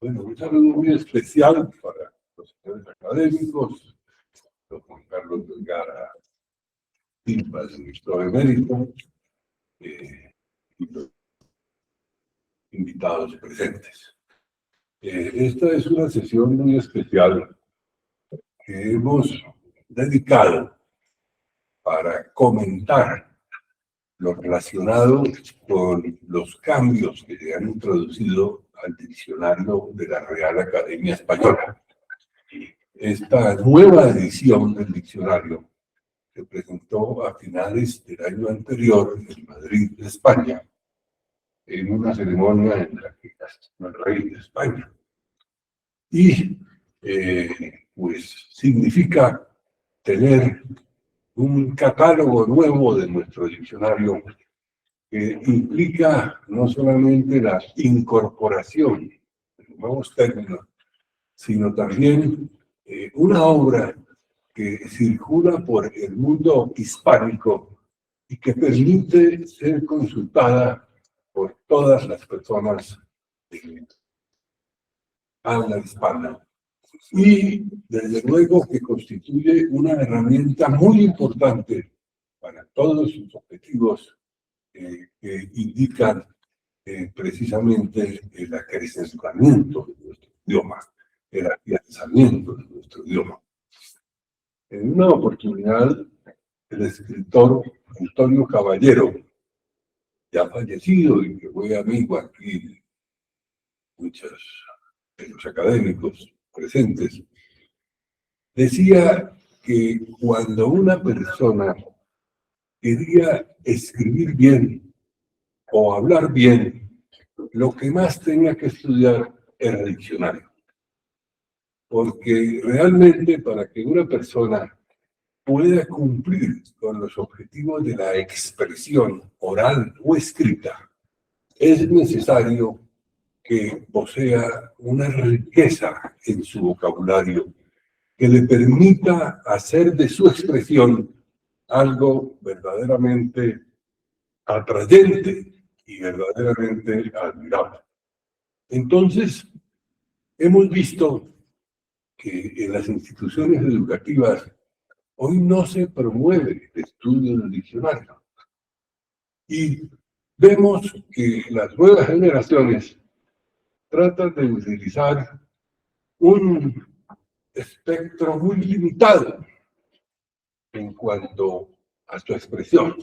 Bueno, un saludo muy especial para los señores académicos, don Juan Carlos Vergara, Timpas, ministro emérito, y los invitados presentes. Esta es una sesión muy especial que hemos dedicado para comentar lo relacionado con los cambios que se han introducido al diccionario de la Real Academia Española. Esta nueva edición del diccionario se presentó a finales del año anterior en Madrid, España, en una ceremonia en la que asistió el rey de España. Y pues significa tener un catálogo nuevo de nuestro diccionario que implica no solamente la incorporación de nuevos términos, sino también una obra que circula por el mundo hispánico y que permite ser consultada por todas las personas de habla hispana. Y desde luego que constituye una herramienta muy importante para todos sus objetivos que indican precisamente el acrecentamiento de nuestro idioma, el afianzamiento de nuestro idioma. En una oportunidad, el escritor Antonio Caballero, ya fallecido y que fue amigo aquí de muchos de los académicos presentes, decía que cuando una persona quería escribir bien o hablar bien, lo que más tenía que estudiar era el diccionario. Porque realmente para que una persona pueda cumplir con los objetivos de la expresión oral o escrita, es necesario que posea una riqueza en su vocabulario que le permita hacer de su expresión algo verdaderamente atrayente y verdaderamente admirable. Entonces, hemos visto que en las instituciones educativas hoy no se promueve el estudio del diccionario. Y vemos que las nuevas generaciones tratan de utilizar un espectro muy limitado en cuanto a su expresión,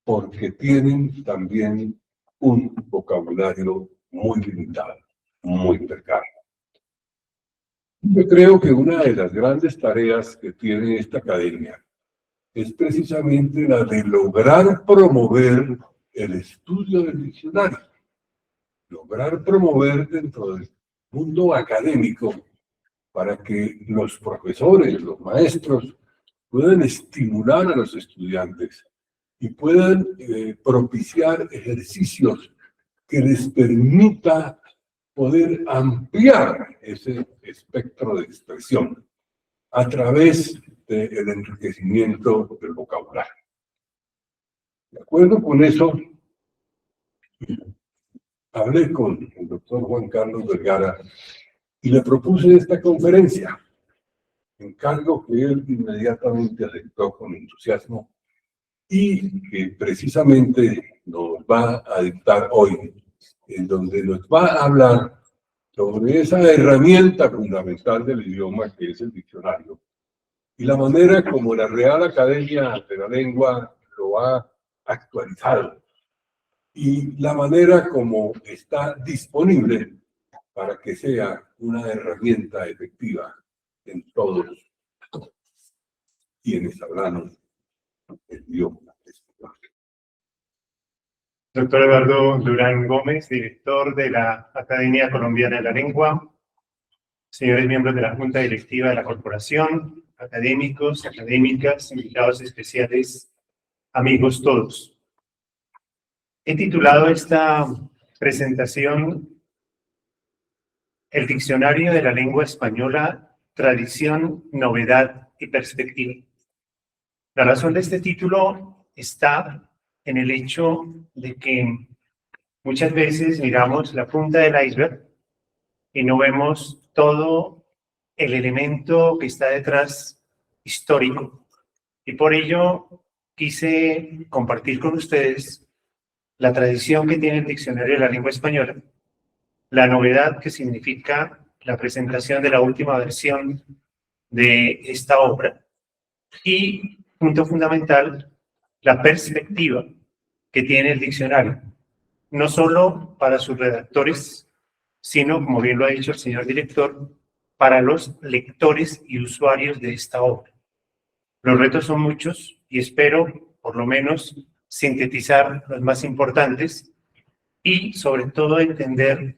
porque tienen también un vocabulario muy limitado, muy precario. Yo creo que una de las grandes tareas que tiene esta academia es precisamente la de lograr promover el estudio del diccionario, lograr promover dentro del mundo académico para que los profesores, los maestros, puedan estimular a los estudiantes y puedan propiciar ejercicios que les permita poder ampliar ese espectro de expresión a través del enriquecimiento del vocabulario. De acuerdo con eso, hablé con el doctor Juan Carlos Vergara y le propuse esta conferencia, encargo que él inmediatamente aceptó con entusiasmo y que precisamente nos va a dictar hoy, en donde nos va a hablar sobre esa herramienta fundamental del idioma que es el diccionario y la manera como la Real Academia de la Lengua lo ha actualizado y la manera como está disponible para que sea una herramienta efectiva en todos quienes hablamos el idioma español. Doctor Eduardo Durán Gómez, director de la Academia Colombiana de la Lengua, señores miembros de la Junta Directiva de la Corporación, académicos, académicas, invitados especiales, amigos todos. He titulado esta presentación El Diccionario de la Lengua Española, Tradición, Novedad y Perspectiva. La razón de este título está en el hecho de que muchas veces miramos la punta del iceberg y no vemos todo el elemento que está detrás histórico. Y por ello quise compartir con ustedes la tradición que tiene el Diccionario de la Lengua Española, la novedad que significa la presentación de la última versión de esta obra y, punto fundamental, la perspectiva que tiene el diccionario, no solo para sus redactores, sino, como bien lo ha dicho el señor director, para los lectores y usuarios de esta obra. Los retos son muchos y espero, por lo menos, sintetizar los más importantes y, sobre todo, entender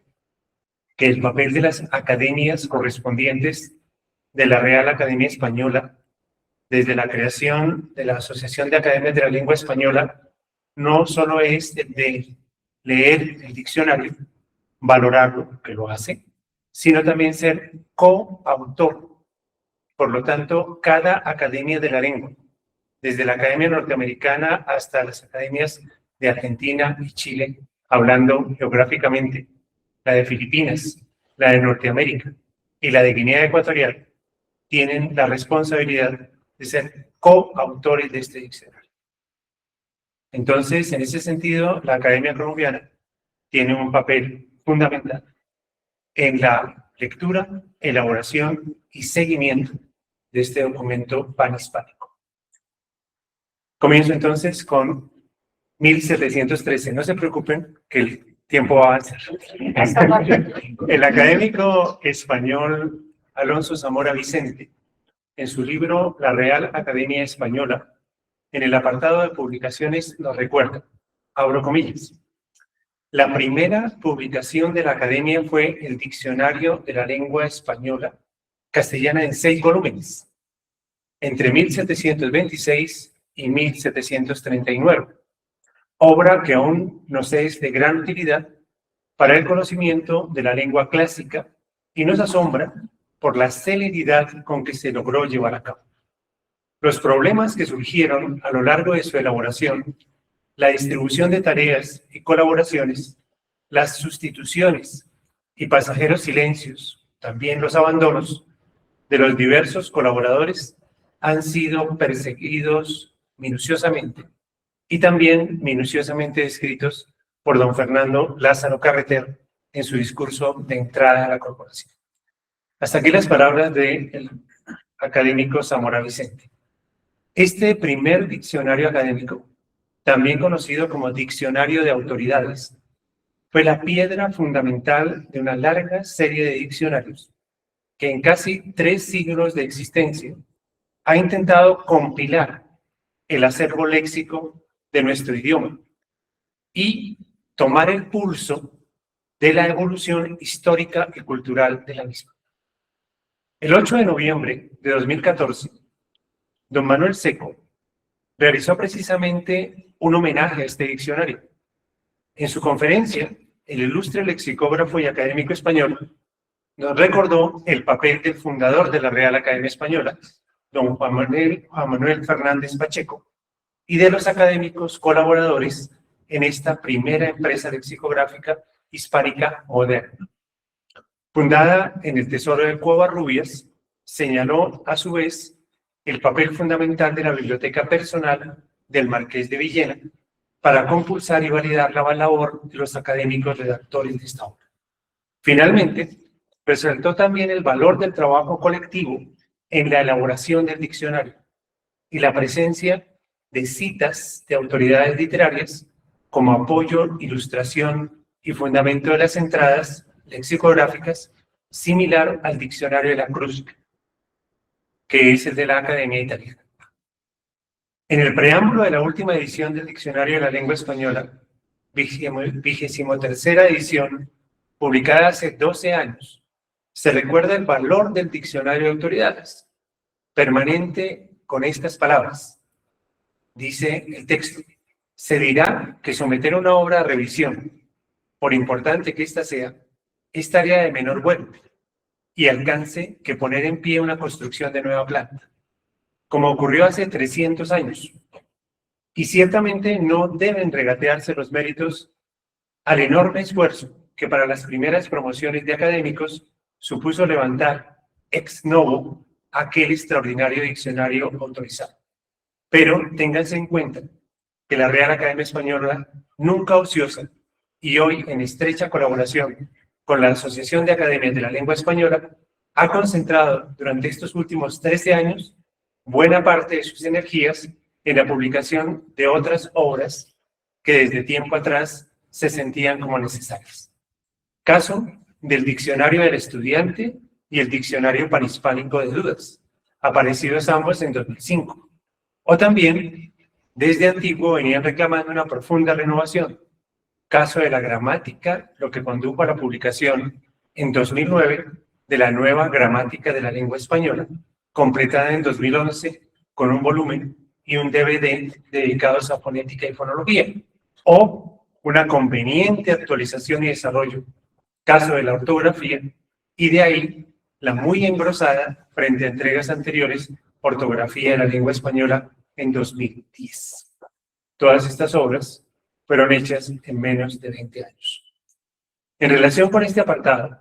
que el papel de las academias correspondientes de la Real Academia Española, desde la creación de la Asociación de Academias de la Lengua Española, no solo es de leer el diccionario, valorarlo, que lo hace, sino también ser coautor. Por lo tanto, cada academia de la lengua, desde la Academia Norteamericana hasta las academias de Argentina y Chile, hablando geográficamente, la de Filipinas, la de Norteamérica y la de Guinea Ecuatorial, tienen la responsabilidad de ser coautores de este diccionario. Entonces, en ese sentido, la Academia Colombiana tiene un papel fundamental en la lectura, elaboración y seguimiento de este documento panhispánico. Comienzo entonces con 1713. No se preocupen que el tiempo va a avanzar. El académico español Alonso Zamora Vicente, en su libro La Real Academia Española, en el apartado de publicaciones, nos recuerda, abro comillas, la primera publicación de la Academia fue el Diccionario de la Lengua Española castellana en 6 volúmenes, entre 1726 y 1739, obra que aún nos es de gran utilidad para el conocimiento de la lengua clásica y nos asombra por la celeridad con que se logró llevar a cabo. Los problemas que surgieron a lo largo de su elaboración, la distribución de tareas y colaboraciones, las sustituciones y pasajeros silencios, también los abandonos de los diversos colaboradores han sido perseguidos minuciosamente y también minuciosamente descritos por don Fernando Lázaro Carreter en su discurso de entrada a la corporación. Hasta aquí las palabras del académico Zamora Vicente. Este primer diccionario académico, también conocido como Diccionario de Autoridades, fue la piedra fundamental de una larga serie de diccionarios que en casi 3 siglos de existencia ha intentado compilar el acervo léxico de nuestro idioma y tomar el pulso de la evolución histórica y cultural de la misma. El 8 de noviembre de 2014, don Manuel Seco realizó precisamente un homenaje a este diccionario. En su conferencia, el ilustre lexicógrafo y académico español nos recordó el papel del fundador de la Real Academia Española, don Juan Manuel Fernández Pacheco, y de los académicos colaboradores en esta primera empresa lexicográfica hispánica moderna. Fundada en el Tesoro de Covarrubias, señaló a su vez el papel fundamental de la biblioteca personal del Marqués de Villena para compulsar y validar la labor de los académicos redactores de esta obra. Finalmente, resaltó también el valor del trabajo colectivo en la elaboración del diccionario y la presencia de citas de autoridades literarias como apoyo, ilustración y fundamento de las entradas lexicográficas, similar al diccionario de la Cruz, que es el de la Academia Italiana. En el preámbulo de la última edición del Diccionario de la Lengua Española, 23ª edición, publicada hace 12 años, se recuerda el valor del diccionario de autoridades, permanente con estas palabras. Dice el texto, se dirá que someter una obra a revisión, por importante que ésta sea, es tarea de menor vuelo y alcance que poner en pie una construcción de nueva planta, como ocurrió hace 300 años. Y ciertamente no deben regatearse los méritos al enorme esfuerzo que para las primeras promociones de académicos supuso levantar ex novo aquel extraordinario diccionario autorizado. Pero ténganse en cuenta que la Real Academia Española, nunca ociosa y hoy en estrecha colaboración con la Asociación de Academias de la Lengua Española, ha concentrado durante estos últimos 13 años buena parte de sus energías en la publicación de otras obras que desde tiempo atrás se sentían como necesarias. Caso del Diccionario del Estudiante y el Diccionario Panhispánico de Dudas, aparecidos ambos en 2005. O también, desde antiguo venían reclamando una profunda renovación. Caso de la gramática, lo que condujo a la publicación en 2009 de la nueva gramática de la lengua española, completada en 2011 con un volumen y un DVD dedicados a fonética y fonología, o una conveniente actualización y desarrollo, caso de la ortografía, y de ahí la muy engrosada, frente a entregas anteriores, ortografía de la lengua española en 2010. Todas estas obras fueron hechas en menos de 20 años. En relación con este apartado,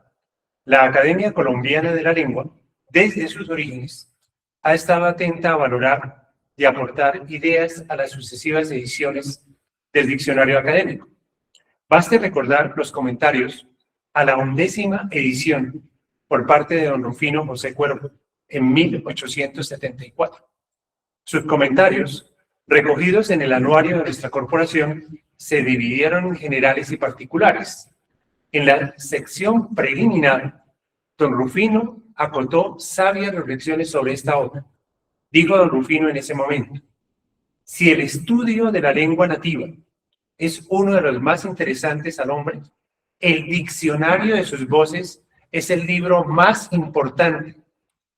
la Academia Colombiana de la Lengua, desde sus orígenes, ha estado atenta a valorar y aportar ideas a las sucesivas ediciones del diccionario académico. Baste recordar los comentarios a la 11ª edición por parte de don Rufino José Cuervo en 1874. Sus comentarios, recogidos en el anuario de nuestra corporación, se dividieron en generales y particulares. En la sección preliminar, don Rufino acotó sabias reflexiones sobre esta obra. Dijo don Rufino en ese momento: si el estudio de la lengua nativa es uno de los más interesantes al hombre, el diccionario de sus voces es el libro más importante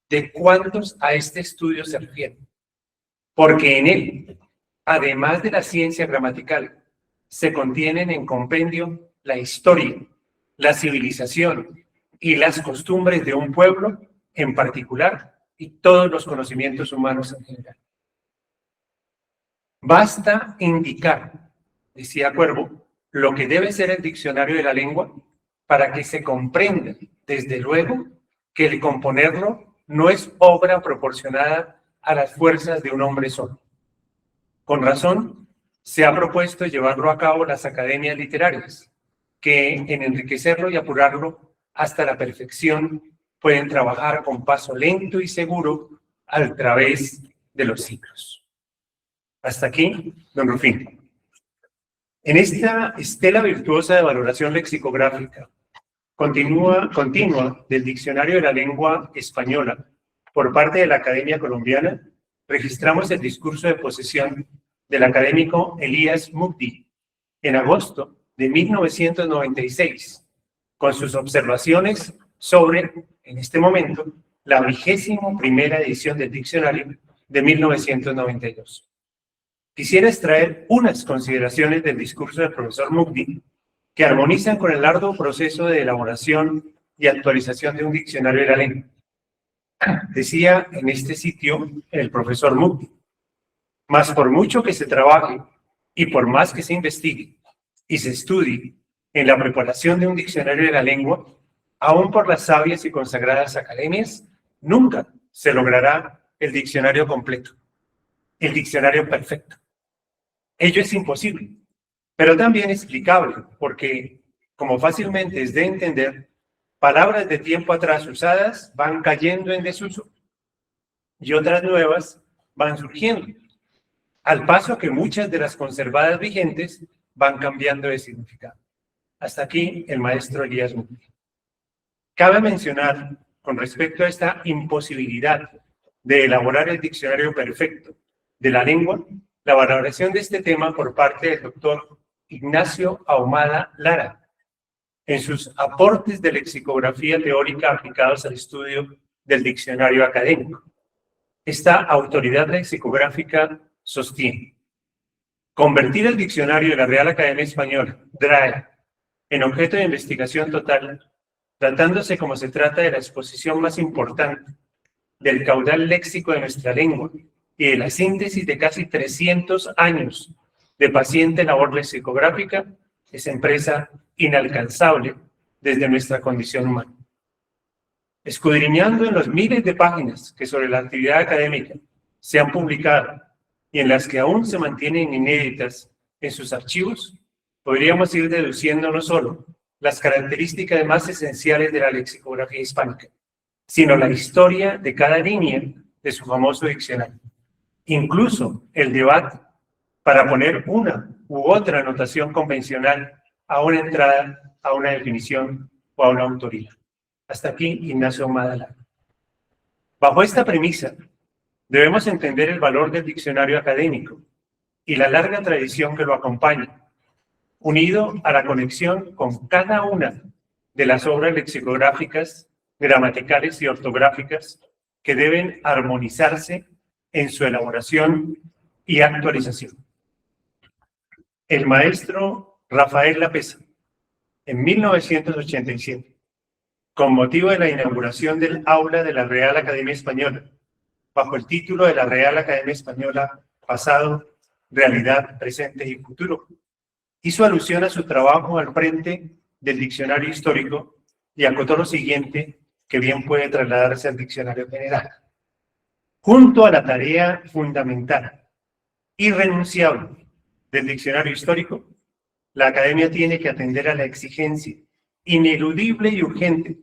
de cuantos a este estudio se refieren, porque en él, además de la ciencia gramatical, se contienen en compendio la historia, la civilización y las costumbres de un pueblo en particular y todos los conocimientos humanos en general. Basta indicar, decía Cuervo, lo que debe ser el diccionario de la lengua para que se comprenda, desde luego, que el componerlo no es obra proporcionada a las fuerzas de un hombre solo. Con razón, se ha propuesto llevarlo a cabo las academias literarias, que en enriquecerlo y apurarlo hasta la perfección pueden trabajar con paso lento y seguro a través de los siglos. Hasta aquí, don Rufino. En esta estela virtuosa de valoración lexicográfica continua del Diccionario de la Lengua Española por parte de la Academia Colombiana, registramos el discurso de posesión del académico Elías Mukdi en agosto de 1996, con sus observaciones sobre, en este momento, la 21ª edición del diccionario de 1992. Quisiera extraer unas consideraciones del discurso del profesor Mukdi que armonizan con el arduo proceso de elaboración y actualización de un diccionario de la lengua. Decía en este sitio el profesor Mukdi: mas por mucho que se trabaje y por más que se investigue y se estudie en la preparación de un diccionario de la lengua, aún por las sabias y consagradas academias, nunca se logrará el diccionario completo, el diccionario perfecto. Ello es imposible, pero también explicable, porque, como fácilmente es de entender, palabras de tiempo atrás usadas van cayendo en desuso y otras nuevas van surgiendo, al paso que muchas de las conservadas vigentes van cambiando de significado. Hasta aquí el maestro Elías Mukdi. Cabe mencionar, con respecto a esta imposibilidad de elaborar el diccionario perfecto de la lengua, la valoración de este tema por parte del doctor Ignacio Ahumada Lara, en sus aportes de lexicografía teórica aplicados al estudio del diccionario académico. Esta autoridad lexicográfica sostiene: convertir el diccionario de la Real Academia Española, DRAE, en objeto de investigación total, tratándose como se trata de la exposición más importante del caudal léxico de nuestra lengua y de la síntesis de casi 300 años de paciente labor lexicográfica, es empresa inalcanzable desde nuestra condición humana. Escudriñando en los miles de páginas que sobre la actividad académica se han publicado y en las que aún se mantienen inéditas en sus archivos, podríamos ir deduciendo no solo las características más esenciales de la lexicografía hispánica, sino la historia de cada línea de su famoso diccionario. Incluso el debate para poner una u otra anotación convencional a una entrada, a una definición o a una autoría. Hasta aquí Ignacio Madala. Bajo esta premisa, debemos entender el valor del diccionario académico y la larga tradición que lo acompaña, unido a la conexión con cada una de las obras lexicográficas, gramaticales y ortográficas que deben armonizarse en su elaboración y actualización. El maestro Rafael Lapesa, en 1987, con motivo de la inauguración del aula de la Real Academia Española, bajo el título de la Real Academia Española Pasado, Realidad, Presente y Futuro, hizo alusión a su trabajo al frente del diccionario histórico y acotó lo siguiente, que bien puede trasladarse al diccionario general. Junto a la tarea fundamental, irrenunciable del diccionario histórico, la Academia tiene que atender a la exigencia ineludible y urgente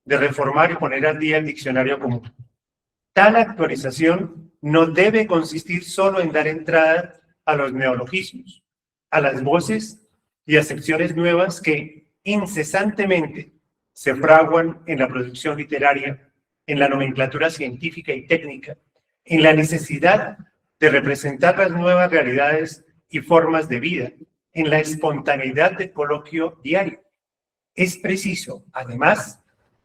de reformar y poner al día el diccionario común. Tal actualización no debe consistir solo en dar entrada a los neologismos, a las voces y acepciones nuevas que incesantemente se fraguan en la producción literaria, en la nomenclatura científica y técnica, en la necesidad de representar las nuevas realidades y formas de vida, en la espontaneidad del coloquio diario. Es preciso, además,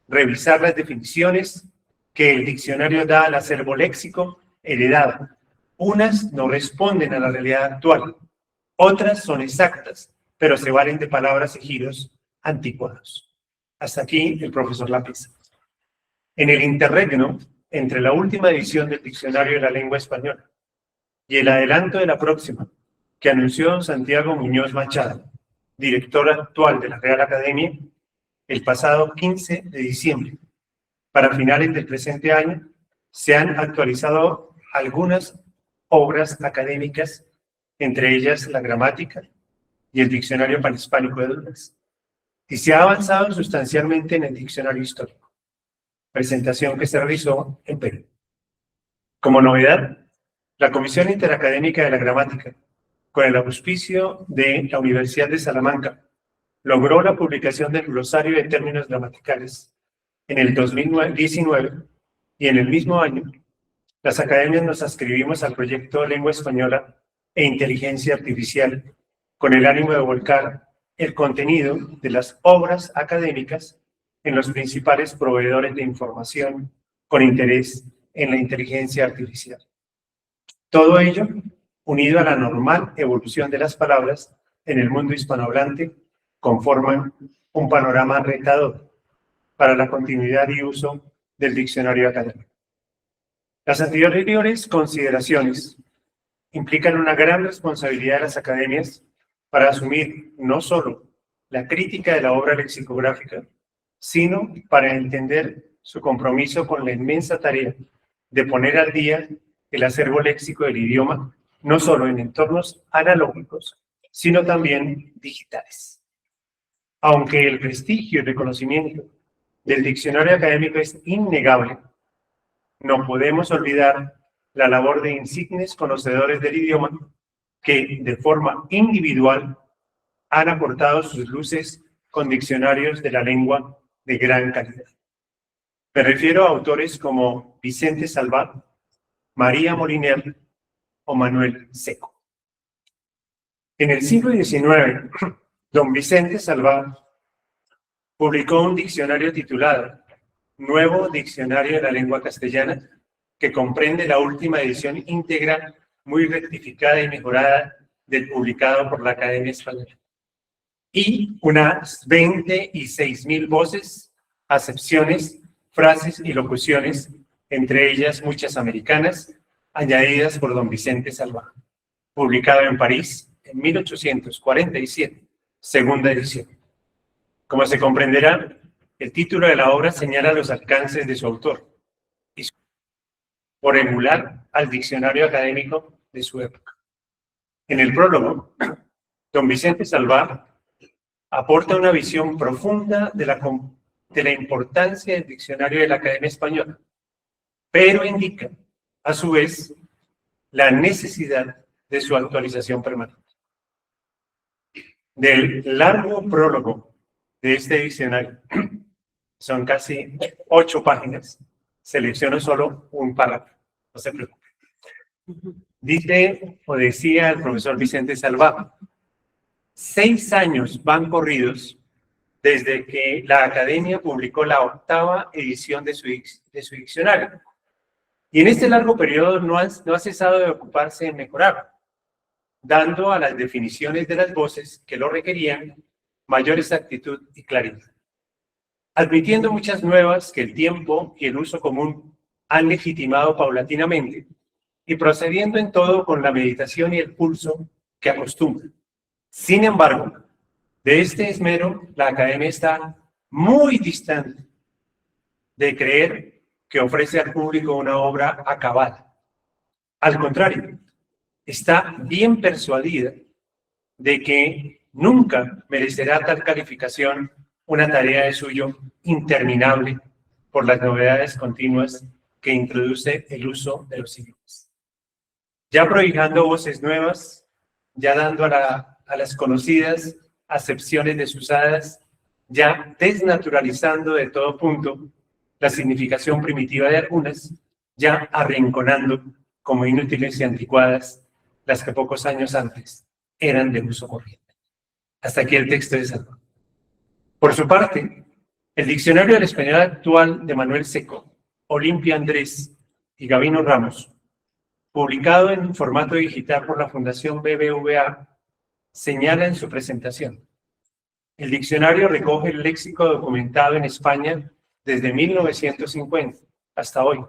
revisar las definiciones que el diccionario da al acervo léxico heredado. Unas no responden a la realidad actual, otras son exactas, pero se valen de palabras y giros anticuados. Hasta aquí el profesor Lapesa. En el interregno, entre la última edición del Diccionario de la Lengua Española y el adelanto de la próxima, que anunció don Santiago Muñoz Machado, director actual de la Real Academia, el pasado 15 de diciembre. Para finales del presente año, se han actualizado algunas obras académicas, entre ellas la gramática y el Diccionario Panhispánico de Dunas, y se ha avanzado sustancialmente en el Diccionario Histórico, presentación que se realizó en Perú. Como novedad, la Comisión Interacadémica de la Gramática, con el auspicio de la Universidad de Salamanca, logró la publicación del glosario de términos gramaticales en el 2019 y en el mismo año, las academias nos adscribimos al proyecto Lengua Española e Inteligencia Artificial con el ánimo de volcar el contenido de las obras académicas en los principales proveedores de información con interés en la inteligencia artificial. Todo ello unido a la normal evolución de las palabras en el mundo hispanohablante, conforman un panorama retador para la continuidad y uso del diccionario académico. Las anteriores consideraciones implican una gran responsabilidad de las academias para asumir no solo la crítica de la obra lexicográfica, sino para entender su compromiso con la inmensa tarea de poner al día el acervo léxico del idioma, no solo en entornos analógicos, sino también digitales. Aunque el prestigio y reconocimiento del diccionario académico es innegable, no podemos olvidar la labor de insignes conocedores del idioma que, de forma individual, han aportado sus luces con diccionarios de la lengua de gran calidad. Me refiero a autores como Vicente Salvat, María Moliner o Manuel Seco. En el siglo XIX, don Vicente Salvat publicó un diccionario titulado Nuevo Diccionario de la Lengua Castellana, que comprende la última edición íntegra, muy rectificada y mejorada del publicado por la Academia Española, y unas 26.000 voces, acepciones, frases y locuciones, entre ellas muchas americanas, añadidas por don Vicente Salvat, publicado en París en 1847, segunda edición. Como se comprenderá, el título de la obra señala los alcances de su autor, y por emular al diccionario académico de su época. En el prólogo, don Vicente Salvá aporta una visión profunda de la importancia del diccionario de la Academia Española, pero indica, a su vez, la necesidad de su actualización permanente. Del largo prólogo de este diccionario, son casi 8 páginas, selecciono solo un párrafo, no se preocupe. Dice o decía el profesor Vicente Salvá, 6 años van corridos desde que la Academia publicó la 8ª edición de su diccionario. Y en este largo periodo no ha cesado de ocuparse en mejorarlo, dando a las definiciones de las voces que lo requerían mayor exactitud y claridad, admitiendo muchas nuevas que el tiempo y el uso común han legitimado paulatinamente y procediendo en todo con la meditación y el pulso que acostumbra. Sin embargo, de este esmero, la Academia está muy distante de creer que ofrece al público una obra acabada. Al contrario, está bien persuadida de que nunca merecerá tal calificación una tarea de suyo interminable por las novedades continuas que introduce el uso de los idiomas. Ya prohijando voces nuevas, ya dando a las conocidas acepciones desusadas, ya desnaturalizando de todo punto la significación primitiva de algunas, ya arrinconando como inútiles y anticuadas las que pocos años antes eran de uso corriente. Hasta aquí el texto de Salvá. Por su parte, el Diccionario del Español Actual de Manuel Seco, Olimpia Andrés y Gabino Ramos, publicado en formato digital por la Fundación BBVA, señala en su presentación: el diccionario recoge el léxico documentado en España desde 1950 hasta hoy,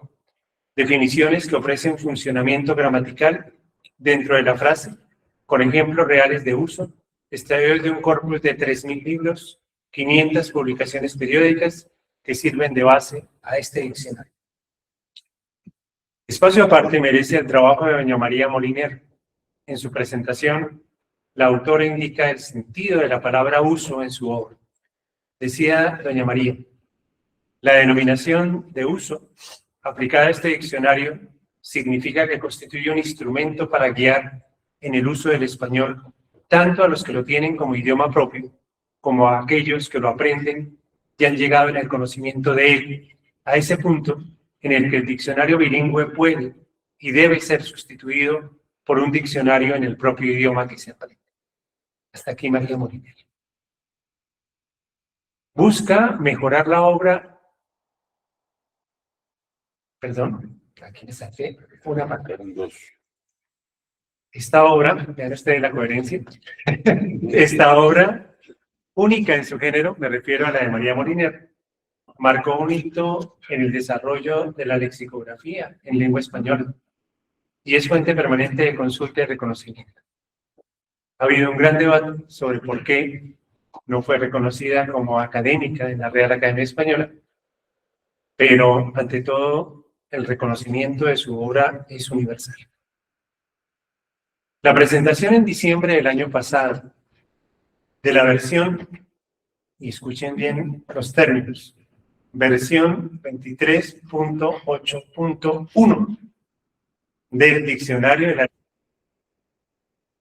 definiciones que ofrecen funcionamiento gramatical dentro de la frase, con ejemplos reales de uso, extraídos de un corpus de 3.000 libros, 500 publicaciones periódicas que sirven de base a este diccionario. Espacio aparte merece el trabajo de doña María Moliner. En su presentación, la autora indica el sentido de la palabra uso en su obra. Decía doña María, la denominación de uso aplicada a este diccionario significa que constituye un instrumento para guiar en el uso del español tanto a los que lo tienen como idioma propio, como a aquellos que lo aprenden y han llegado en el conocimiento de él, a ese punto en el que el diccionario bilingüe puede y debe ser sustituido por un diccionario en el propio idioma que se aprende. Hasta aquí María Moliner. Busca mejorar la obra. Perdón, aquí me saqué una parte. Esta obra, vean ustedes la coherencia, esta obra única en su género, me refiero a la de María Moliner, marcó un hito en el desarrollo de la lexicografía en lengua española y es fuente permanente de consulta y reconocimiento. Ha habido un gran debate sobre por qué no fue reconocida como académica en la Real Academia Española, pero ante todo el reconocimiento de su obra es universal. La presentación en diciembre del año pasado de la versión, y escuchen bien los términos, versión 23.8.1 del diccionario de la...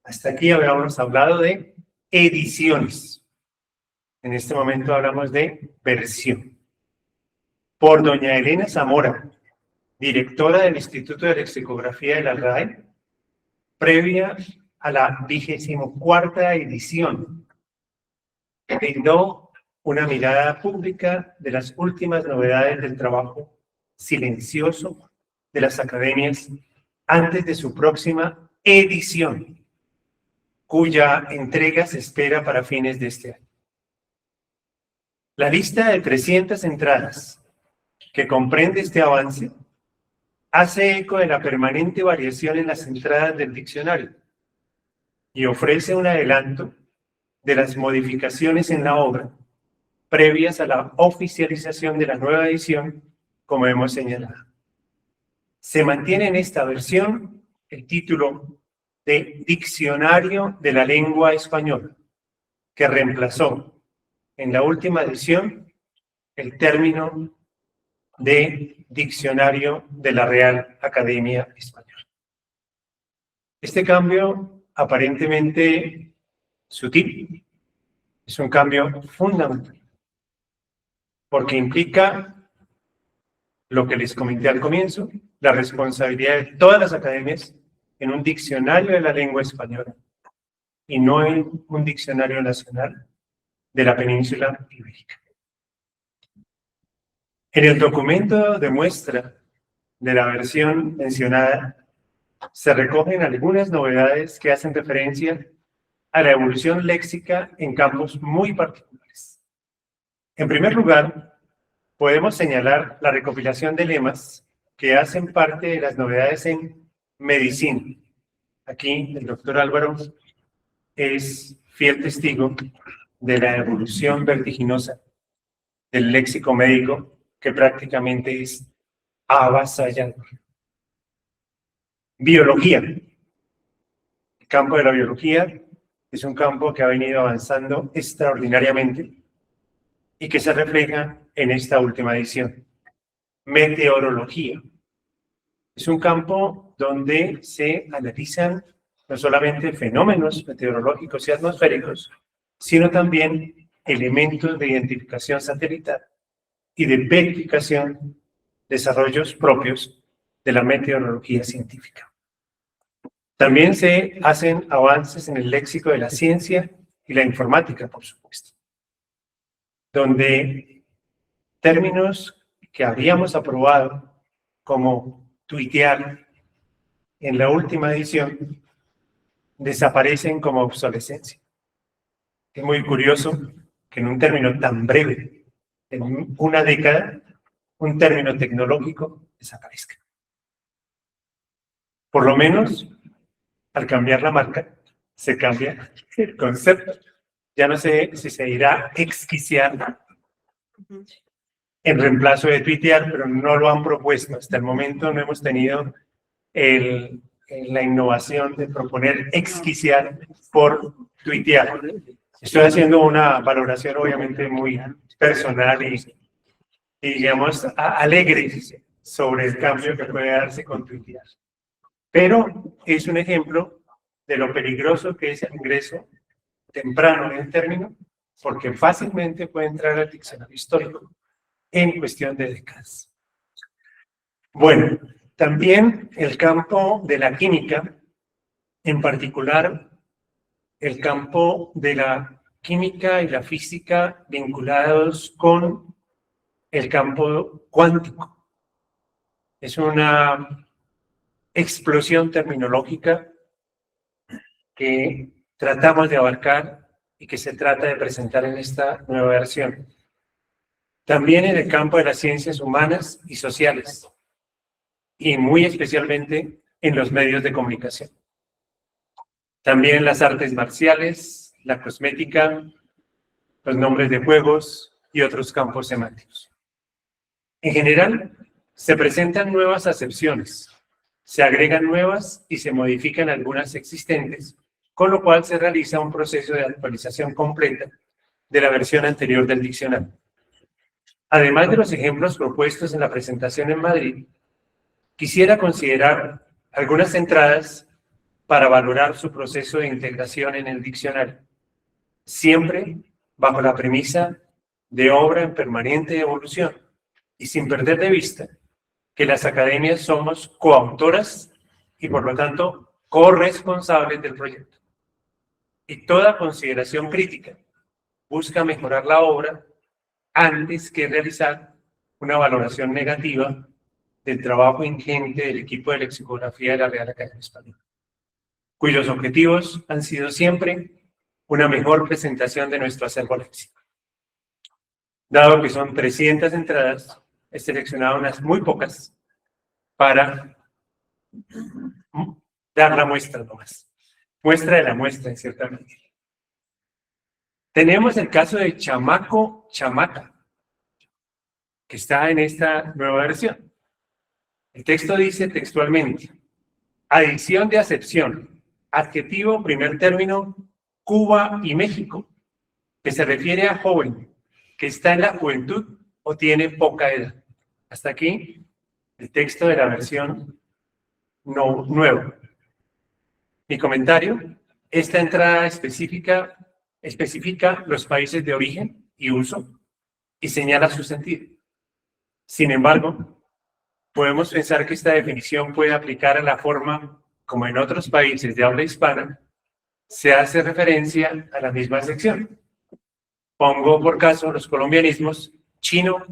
Hasta aquí habíamos hablado de ediciones. En este momento hablamos de versión. Por doña Elena Zamora, directora del Instituto de Lexicografía de la RAE, previa a la 24ª edición, brindó una mirada pública de las últimas novedades del trabajo silencioso de las academias antes de su próxima edición, cuya entrega se espera para fines de este año. La lista de 300 entradas que comprende este avance hace eco de la permanente variación en las entradas del diccionario y ofrece un adelanto de las modificaciones en la obra previas a la oficialización de la nueva edición, como hemos señalado. Se mantiene en esta versión el título de Diccionario de la Lengua Española, que reemplazó en la última edición el término de Diccionario de la Real Academia Española. Este cambio, aparentemente sutil, es un cambio fundamental, porque implica lo que les comenté al comienzo, la responsabilidad de todas las academias en un diccionario de la lengua española y no en un diccionario nacional de la península ibérica. En el documento de muestra de la versión mencionada se recogen algunas novedades que hacen referencia a la evolución léxica en campos muy particulares. En primer lugar, podemos señalar la recopilación de lemas que hacen parte de las novedades en medicina. Aquí el doctor Álvaro es fiel testigo de la evolución vertiginosa del léxico médico, que prácticamente es avasallador. Biología. El campo de la biología es un campo que ha venido avanzando extraordinariamente y que se refleja en esta última edición. Meteorología. Es un campo donde se analizan no solamente fenómenos meteorológicos y atmosféricos, sino también elementos de identificación satelital y de verificación, desarrollos propios de la meteorología científica. También se hacen avances en el léxico de la ciencia y la informática, por supuesto, donde términos que habíamos aprobado como tuitear en la última edición desaparecen como obsolescencia. Es muy curioso que en un término tan breve, en una década, un término tecnológico desaparezca. Por lo menos, al cambiar la marca, se cambia el concepto. Ya no sé si se irá exquiciar en reemplazo de tuitear, pero no lo han propuesto. Hasta el momento no hemos tenido la innovación de proponer exquiciar por tuitear. Estoy haciendo una valoración obviamente muy personal y digamos, alegre sobre el cambio que puede darse con tuitear. Pero es un ejemplo de lo peligroso que es el ingreso temprano en el término, porque fácilmente puede entrar al diccionario histórico en cuestión de décadas. Bueno, también el campo de la química, en particular el campo de la química y la física vinculados con el campo cuántico. Es una explosión terminológica que tratamos de abarcar y que se trata de presentar en esta nueva versión. También en el campo de las ciencias humanas y sociales, y muy especialmente en los medios de comunicación. También en las artes marciales, la cosmética, los nombres de juegos y otros campos semánticos. En general, se presentan nuevas acepciones, se agregan nuevas y se modifican algunas existentes, con lo cual se realiza un proceso de actualización completa de la versión anterior del diccionario. Además de los ejemplos propuestos en la presentación en Madrid, quisiera considerar algunas entradas para valorar su proceso de integración en el diccionario, siempre bajo la premisa de obra en permanente evolución y sin perder de vista que las academias somos coautoras y por lo tanto corresponsables del proyecto. Y toda consideración crítica busca mejorar la obra antes que realizar una valoración negativa del trabajo ingente del equipo de lexicografía de la Real Academia Española, cuyos objetivos han sido siempre una mejor presentación de nuestro acervo léxico. Dado que son 300 entradas, he seleccionado unas muy pocas para dar la muestra nomás. Muestra de la muestra, en cierta medida. Tenemos el caso de chamaco, chamaca, que está en esta nueva versión. El texto dice textualmente: adición de acepción, adjetivo, primer término, Cuba y México, que se refiere a joven, que está en la juventud o tiene poca edad. Hasta aquí el texto de la versión nueva. Mi comentario: esta entrada especifica los países de origen y uso y señala su sentido. Sin embargo, podemos pensar que esta definición puede aplicar a la forma como en otros países de habla hispana se hace referencia a la misma sección. Pongo por caso los colombianismos chino,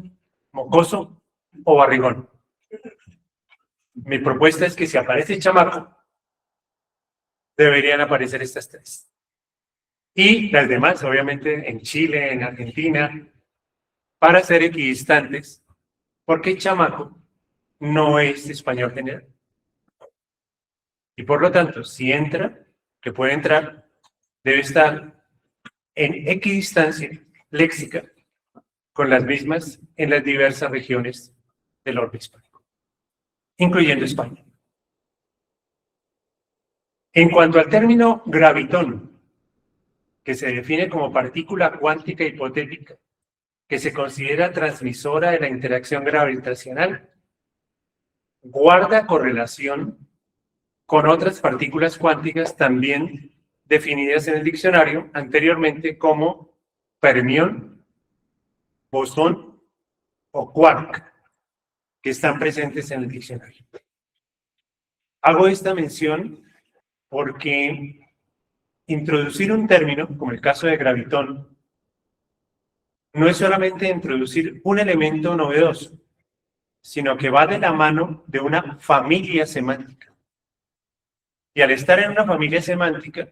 mocoso o barrigón. Mi propuesta es que si aparece chamaco, deberían aparecer estas tres. Y las demás, obviamente, en Chile, en Argentina, para ser equidistantes, porque chamaco no es español general. Y por lo tanto, si entra, que puede entrar, debe estar en equidistancia léxica con las mismas en las diversas regiones del orbe hispánico, incluyendo España. En cuanto al término gravitón, que se define como partícula cuántica hipotética, que se considera transmisora de la interacción gravitacional, guarda correlación con otras partículas cuánticas también definidas en el diccionario anteriormente como fermión, bosón o quark, que están presentes en el diccionario. Hago esta mención porque introducir un término, como el caso de gravitón, no es solamente introducir un elemento novedoso, sino que va de la mano de una familia semántica. Y al estar en una familia semántica,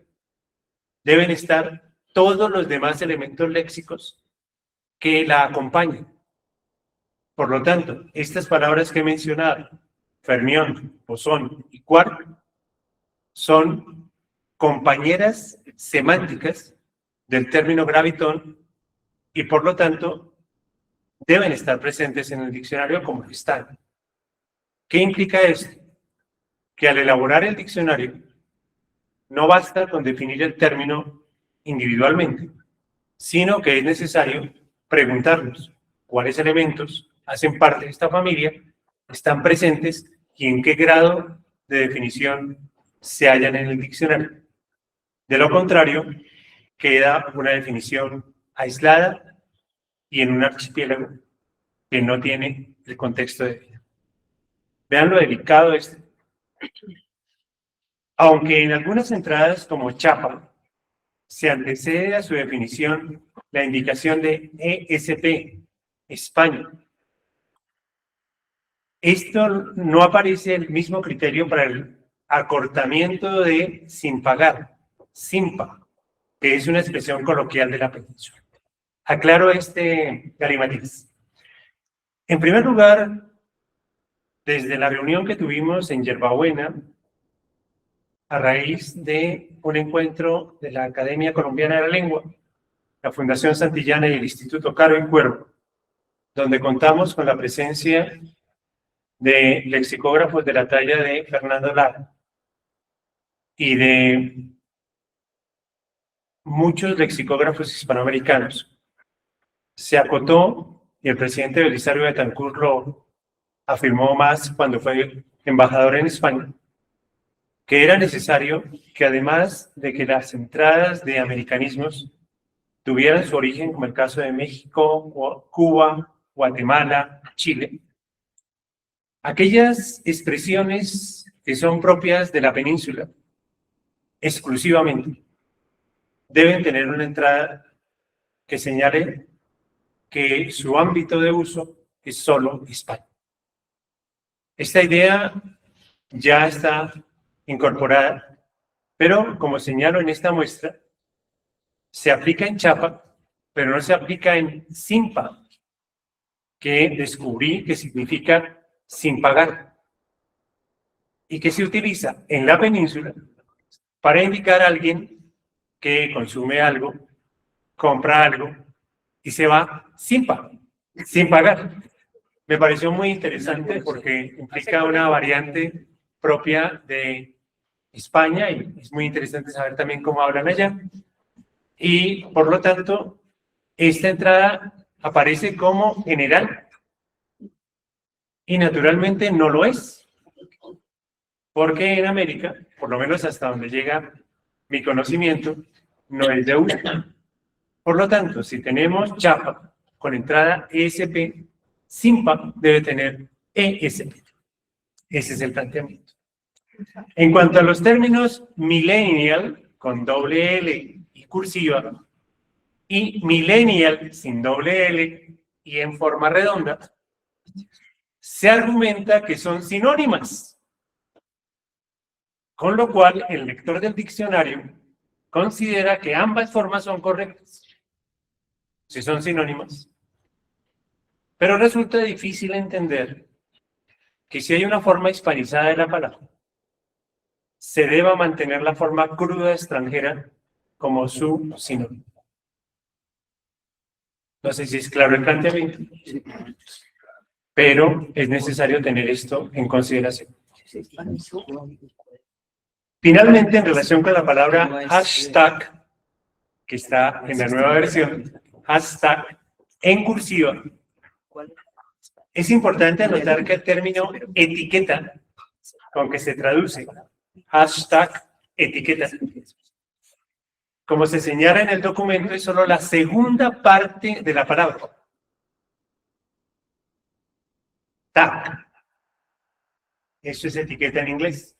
deben estar todos los demás elementos léxicos que la acompañan. Por lo tanto, estas palabras que he mencionado, fermión, bosón y quark, son compañeras semánticas del término gravitón y por lo tanto deben estar presentes en el diccionario como están. ¿Qué implica esto? Que al elaborar el diccionario no basta con definir el término individualmente, sino que es necesario preguntarnos cuáles elementos hacen parte de esta familia, están presentes y en qué grado de definición se hallan en el diccionario. De lo contrario, queda una definición aislada y en un archipiélago que no tiene el contexto de vida. Vean lo delicado de esto. Aunque en algunas entradas como chapa se antecede a su definición la indicación de ESP, España. Esto no aparece el mismo criterio para el acortamiento de sin pagar, SIMPA, que es una expresión coloquial de la península. Aclaro este galimatiz. En primer lugar, desde la reunión que tuvimos en Yerbabuena, a raíz de un encuentro de la Academia Colombiana de la Lengua, la Fundación Santillana y el Instituto Caro y Cuervo, donde contamos con la presencia de lexicógrafos de la talla de Fernando Lara y de muchos lexicógrafos hispanoamericanos. Se acotó, y el presidente Belisario Betancur lo afirmó más cuando fue embajador en España, que era necesario que además de que las entradas de americanismos tuvieran su origen, como el caso de México, Cuba, Guatemala, Chile, aquellas expresiones que son propias de la península, exclusivamente, deben tener una entrada que señale que su ámbito de uso es solo España. Esta idea ya está incorporada, pero como señalo en esta muestra, se aplica en chapa, pero no se aplica en SIMPA, que descubrí que significa sin pagar, y que se utiliza en la península para indicar a alguien que consume algo compra algo y se va sin pagar. Me pareció muy interesante porque implica una variante propia de España y es muy interesante saber también cómo hablan allá. Y por lo tanto, esta entrada aparece como general y naturalmente no lo es, porque en América, por lo menos hasta donde llega mi conocimiento, no es de uso. Por lo tanto, si tenemos chapa con entrada ESP, SIMPA debe tener ESP. Ese es el planteamiento. En cuanto a los términos millennial con doble L y cursiva y millennial sin doble L y en forma redonda, se argumenta que son sinónimas, con lo cual el lector del diccionario considera que ambas formas son correctas, si son sinónimas. Pero resulta difícil entender que si hay una forma hispanizada de la palabra, se deba mantener la forma cruda extranjera como su sinónimo. No sé si es claro el planteamiento, pero es necesario tener esto en consideración. Finalmente, en relación con la palabra hashtag, que está en la nueva versión, hashtag en cursiva, es importante anotar que el término etiqueta, con que se traduce hashtag etiqueta, como se señala en el documento, es solo la segunda parte de la palabra. Tag. Eso es etiqueta en inglés.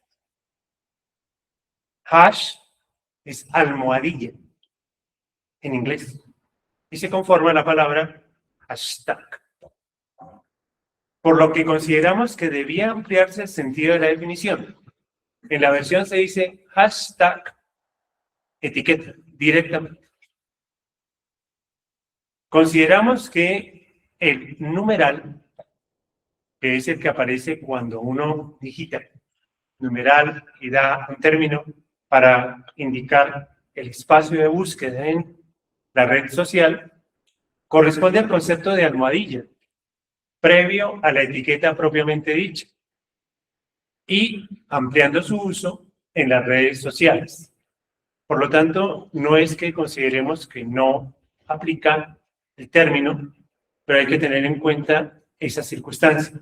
Hash es almohadilla en inglés. Y se conforma la palabra hashtag. Por lo que consideramos que debía ampliarse el sentido de la definición. En la versión se dice hashtag etiqueta directamente. Consideramos que el numeral, que es el que aparece cuando uno digita numeral y da un término para indicar el espacio de búsqueda en la red social, corresponde al concepto de almohadilla, previo a la etiqueta propiamente dicha, y ampliando su uso en las redes sociales. Por lo tanto, no es que consideremos que no aplica el término, pero hay que tener en cuenta esa circunstancia.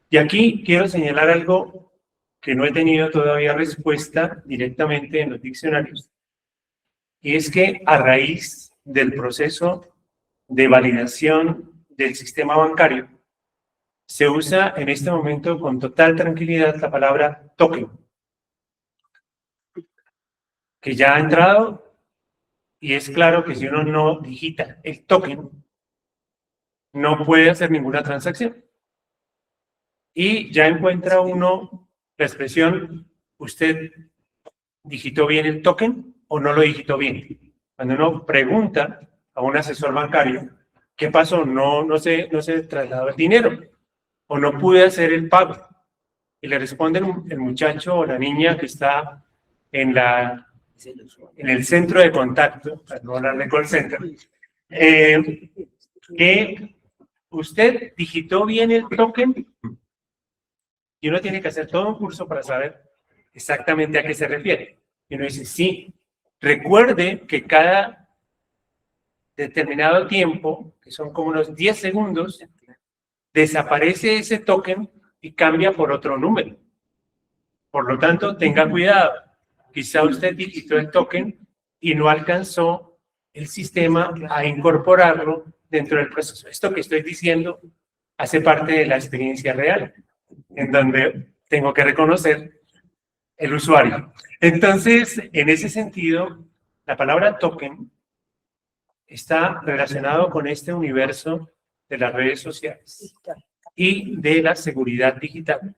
Y aquí quiero señalar algo que no he tenido todavía respuesta directamente en los diccionarios, y es que a raíz del proceso de validación del sistema bancario, se usa en este momento con total tranquilidad la palabra token, que ya ha entrado, y es claro que si uno no digita el token, no puede hacer ninguna transacción. Y ya encuentra uno la expresión, ¿usted digitó bien el token o no lo digitó bien? Cuando uno pregunta a un asesor bancario, ¿qué pasó? No se trasladó el dinero o no pude hacer el pago. Y le responde el muchacho o la niña que está en el centro de contacto, para no hablar de call center, que usted digitó bien el token, y uno tiene que hacer todo un curso para saber exactamente a qué se refiere. Y uno dice, sí, recuerde que cada determinado tiempo, que son como unos 10 segundos, desaparece ese token y cambia por otro número. Por lo tanto, tenga cuidado. Quizá usted digitó el token y no alcanzó el sistema a incorporarlo dentro del proceso. Esto que estoy diciendo hace parte de la experiencia real, en donde tengo que reconocer el usuario. Entonces, en ese sentido, la palabra token está relacionado con este universo de las redes sociales y de la seguridad digital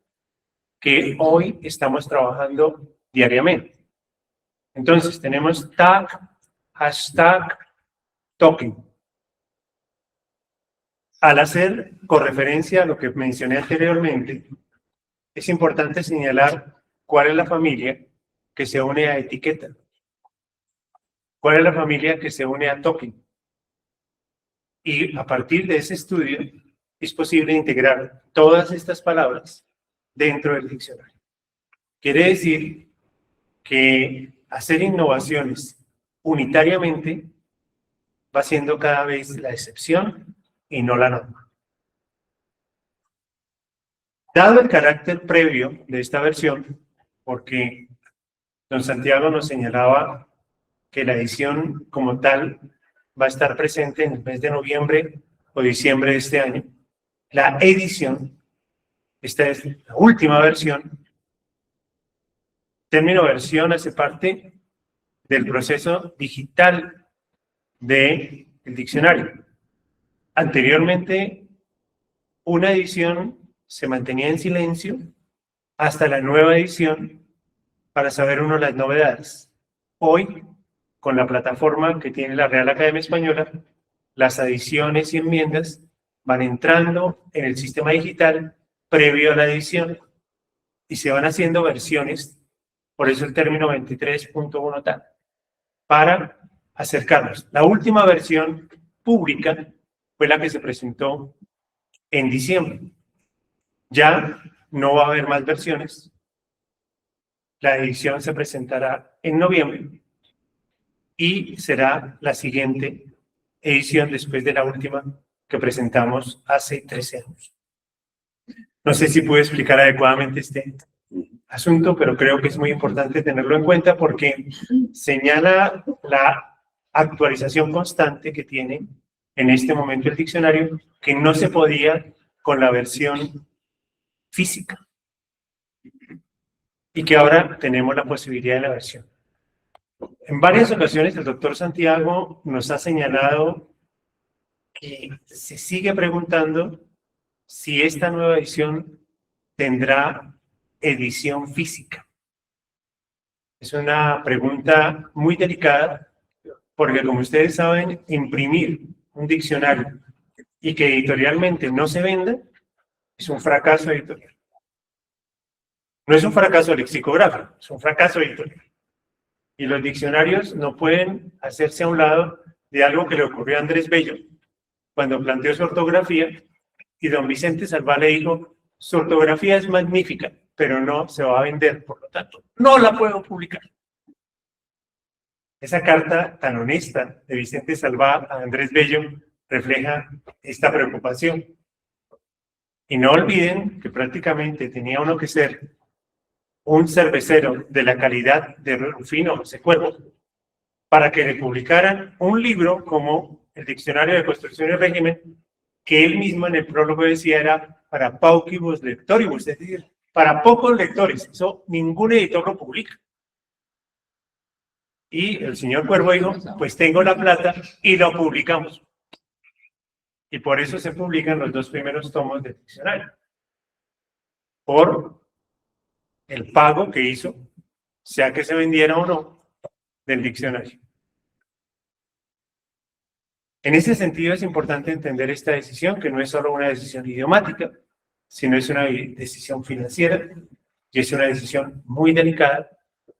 que hoy estamos trabajando diariamente. Entonces, tenemos tag, hashtag, token. Al hacer correferencia a lo que mencioné anteriormente, es importante señalar cuál es la familia que se une a etiqueta, cuál es la familia que se une a token. Y a partir de ese estudio es posible integrar todas estas palabras dentro del diccionario. Quiere decir que hacer innovaciones unitariamente va siendo cada vez la excepción y no la norma. Dado el carácter previo de esta versión, porque don Santiago nos señalaba que la edición como tal va a estar presente en el mes de noviembre o diciembre de este año, la edición, esta es la última versión. El término versión hace parte del proceso digital del diccionario. Anteriormente, una edición se mantenía en silencio hasta la nueva edición para saber uno las novedades. Hoy, con la plataforma que tiene la Real Academia Española, las adiciones y enmiendas van entrando en el sistema digital previo a la edición y se van haciendo versiones, por eso el término 23.1 tal, para acercarnos. La última versión pública fue la que se presentó en diciembre. Ya no va a haber más versiones. La edición se presentará en noviembre y será la siguiente edición después de la última que presentamos hace 13 años. No sé si pude explicar adecuadamente este asunto, pero creo que es muy importante tenerlo en cuenta porque señala la actualización constante que tiene en este momento el diccionario, que no se podía con la versión física y que ahora tenemos la posibilidad de la versión. En varias ocasiones el doctor Santiago nos ha señalado que se sigue preguntando si esta nueva edición tendrá edición física. Es una pregunta muy delicada porque, como ustedes saben, imprimir un diccionario y que editorialmente no se venda es un fracaso editorial. No es un fracaso lexicográfico, es un fracaso editorial. Y los diccionarios no pueden hacerse a un lado de algo que le ocurrió a Andrés Bello cuando planteó su ortografía y don Vicente Salvá le dijo: su ortografía es magnífica, pero no se va a vender, por lo tanto, no la puedo publicar. Esa carta tan honesta de Vicente Salvá a Andrés Bello refleja esta preocupación. Y no olviden que prácticamente tenía uno que ser un cervecero de la calidad de Rufino José Cuervo para que le publicaran un libro como el Diccionario de Construcción y Régimen, que él mismo en el prólogo decía era para paucibus lectoribus, es decir, para pocos lectores. Eso ningún editor lo publica. Y el señor Cuervo dijo: pues tengo la plata y lo publicamos. Y por eso se publican los 2 primeros tomos del diccionario. Por el pago que hizo, sea que se vendiera o no, del diccionario. En ese sentido es importante entender esta decisión, que no es solo una decisión idiomática, sino es una decisión financiera y es una decisión muy delicada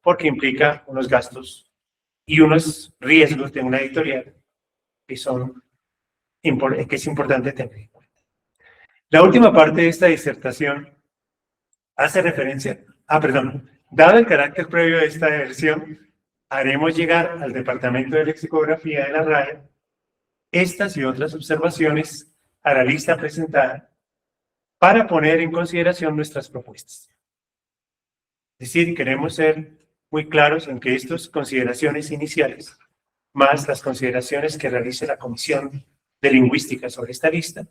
porque implica unos gastos y unos riesgos de una editorial que es importante tener en cuenta. La última parte de esta disertación hace referencia, dado el carácter previo de esta versión, haremos llegar al Departamento de Lexicografía de la RAE estas y otras observaciones a la lista presentada para poner en consideración nuestras propuestas. Es decir, queremos ser muy claros en que estas consideraciones iniciales, más las consideraciones que realice la Comisión de Lingüística sobre esta lista,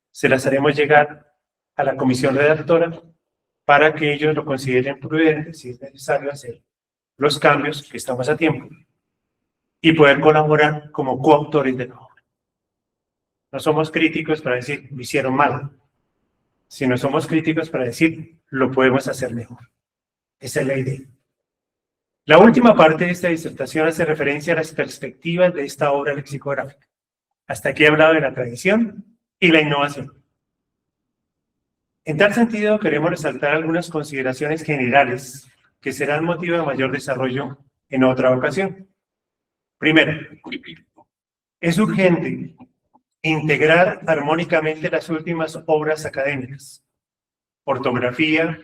se las haremos llegar a la comisión redactora para que ellos lo consideren prudente, si es necesario hacer los cambios, que estamos a tiempo, y poder colaborar como coautores de la obra. No somos críticos para decir lo hicieron mal, sino somos críticos para decir lo podemos hacer mejor. Esa es la idea. La última parte de esta disertación hace referencia a las perspectivas de esta obra lexicográfica. Hasta aquí he hablado de la tradición y la innovación. En tal sentido, queremos resaltar algunas consideraciones generales que serán motivo de mayor desarrollo en otra ocasión. Primero, es urgente Integrar armónicamente las últimas obras académicas. Ortografía,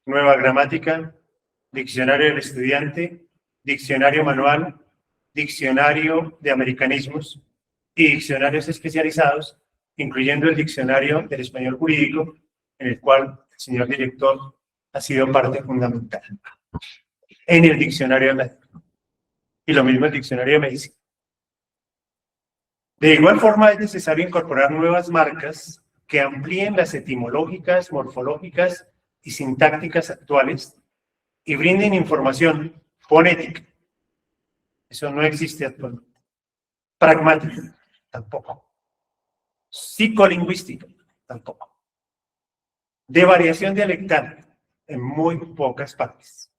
nueva gramática, diccionario del estudiante, diccionario manual, diccionario de americanismos y diccionarios especializados, incluyendo el diccionario del español jurídico, en el cual el señor director ha sido parte fundamental. En el diccionario médico. Y lo mismo el diccionario de medicina. De igual forma, es necesario incorporar nuevas marcas que amplíen las etimológicas, morfológicas y sintácticas actuales y brinden información fonética. Eso no existe actualmente. Pragmática, tampoco. Psicolingüística, tampoco. De variación dialectal, en muy pocas partes.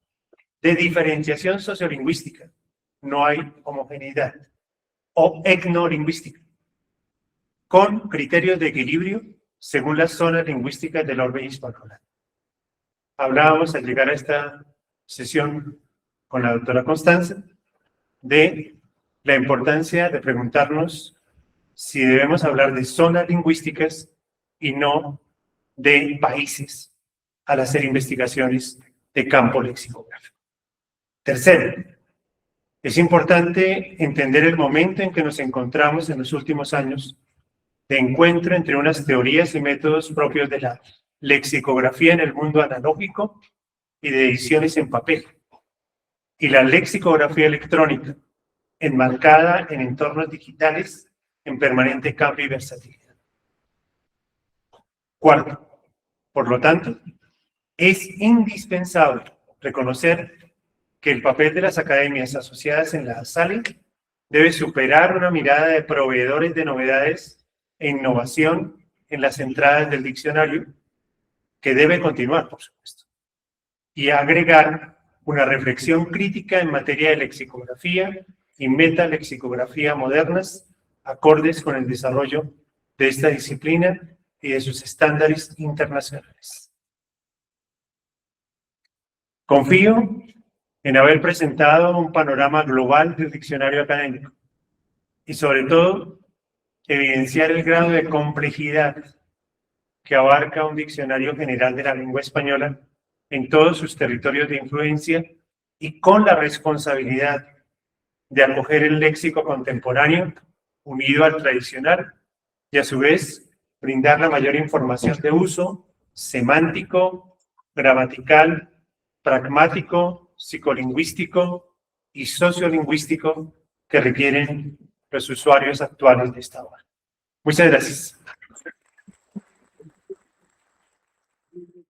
De diferenciación sociolingüística, no hay homogeneidad. O etnolingüística, con criterios de equilibrio según las zonas lingüísticas del orbe hispanohablante. Hablábamos al llegar a esta sesión con la doctora Constanza de la importancia de preguntarnos si debemos hablar de zonas lingüísticas y no de países al hacer investigaciones de campo lexicográfico. Tercero, es importante entender el momento en que nos encontramos en los últimos años de encuentro entre unas teorías y métodos propios de la lexicografía en el mundo analógico y de ediciones en papel, y la lexicografía electrónica, enmarcada en entornos digitales en permanente cambio y versatilidad. Cuarto, por lo tanto, es indispensable reconocer que el papel de las academias asociadas en la SALE debe superar una mirada de proveedores de novedades e innovación en las entradas del diccionario, que debe continuar, por supuesto, y agregar una reflexión crítica en materia de lexicografía y metalexicografía modernas, acordes con el desarrollo de esta disciplina y de sus estándares internacionales. Confío en haber presentado un panorama global del diccionario académico y, sobre todo, evidenciar el grado de complejidad que abarca un diccionario general de la lengua española en todos sus territorios de influencia y con la responsabilidad de acoger el léxico contemporáneo unido al tradicional y, a su vez, brindar la mayor información de uso semántico, gramatical, pragmático, psicolingüístico y sociolingüístico que requieren los usuarios actuales de esta obra. Muchas gracias.